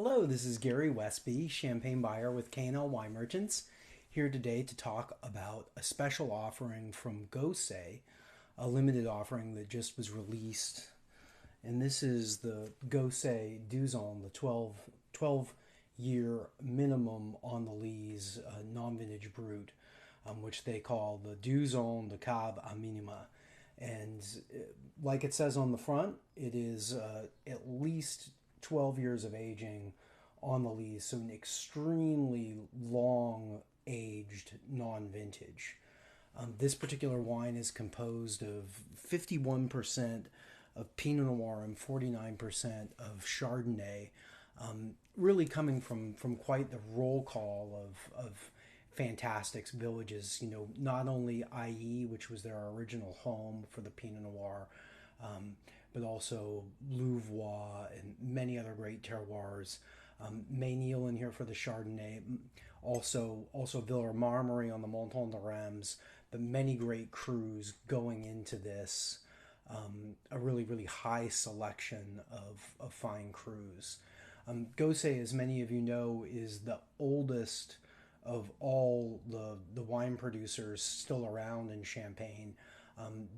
Hello, this is Gary Westby, champagne buyer with KLWine Merchants, here today to talk about a special offering from Gosset, a limited offering that just was released. And this is the Gosset 12 the 12 year minimum on the lees non-vintage Brut, which they call the 12 de Cave à minima. And like it says on the front, it is at least 12 years of aging on the lees, so an extremely long aged non-vintage. This particular wine is composed of 51% of Pinot Noir and 49% of Chardonnay, really coming from quite the roll call of fantastic villages. You know, not only IE, which was their original home for the Pinot Noir, but also Louvois and many other great terroirs. Maynil in here for the Chardonnay, also Villers-Marmery on the Montagne de Reims, but many great crus going into this. A really high selection of fine crus. Gosset, as many of you know, is the oldest of all the wine producers still around in Champagne.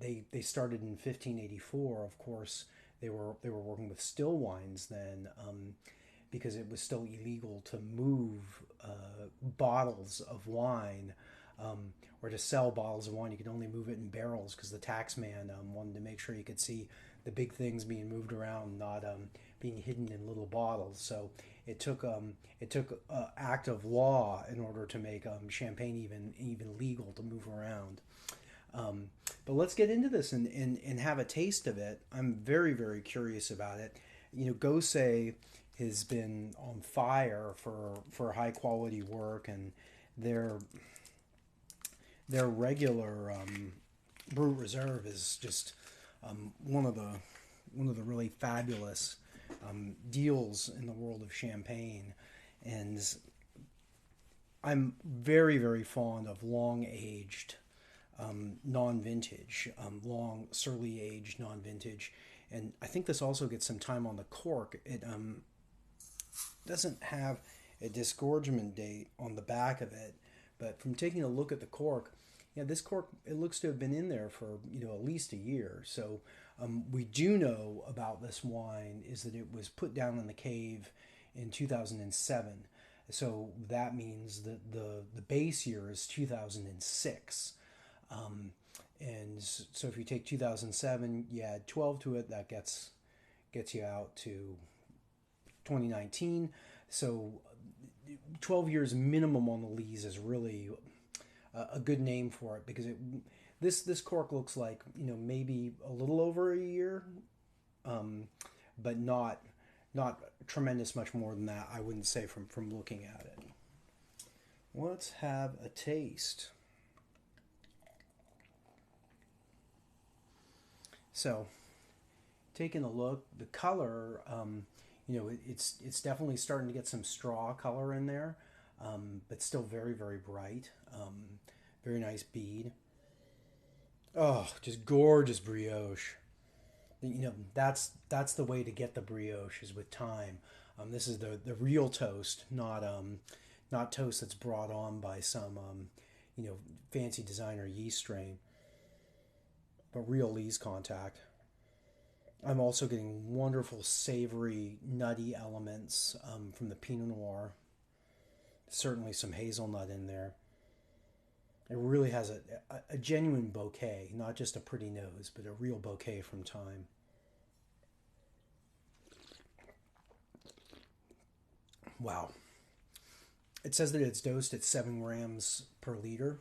They started in 1584. Of course, they were working with still wines then, because it was still illegal to move bottles of wine, or to sell bottles of wine. You could only move it in barrels because the tax man wanted to make sure you could see the big things being moved around, not being hidden in little bottles. So it took act of law in order to make champagne even legal to move around. But let's get into this and have a taste of it. I'm very curious about it. You know, Gosset has been on fire for high quality work, and their regular Brut Reserve is just one of the really fabulous deals in the world of champagne. And I'm very fond of long aged non-vintage, long surly aged non-vintage. And I think this also gets some time on the cork. It doesn't have a disgorgement date on the back of it, but from taking a look at the cork, yeah, this cork, it looks to have been in there for, you know, at least a year. So we do know about this wine is that it was put down in the cave in 2007. So that means that the base year is 2006. And so if you take 2007, you add 12 to it, that gets you out to 2019. So 12 years minimum on the lees is really a good name for it, because this cork looks like, you know, maybe a little over a year, but not tremendous much more than that, I wouldn't say, from looking at it. Let's have a taste. So, taking a look, the color, you know, it's definitely starting to get some straw color in there, but still very bright. Very nice bead. Oh, just gorgeous brioche. You know, that's the way to get the brioche, is with time. This is the real toast, not toast that's brought on by some you know, fancy designer yeast strain, but real lees contact. I'm also getting wonderful savory, nutty elements from the Pinot Noir. Certainly some hazelnut in there. It really has a genuine bouquet, not just a pretty nose, but a real bouquet from time. Wow. It says that it's dosed at 7 grams per liter.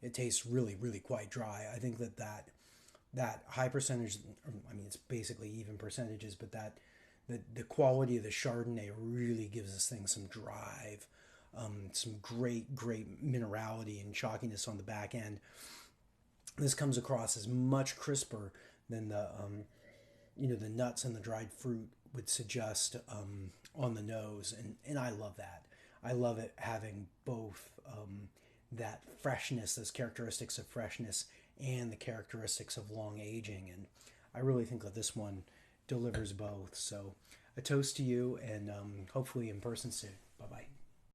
It tastes really quite dry. I think that high percentage, I mean, it's basically even percentages, but that the quality of the Chardonnay really gives this thing some drive, some great minerality and chalkiness on the back end. This comes across as much crisper than the you know, the nuts and the dried fruit would suggest on the nose, and I love that. I love it having both that freshness, those characteristics of freshness, and the characteristics of long aging, and I really think that this one delivers both. So a toast to you, and hopefully in person soon.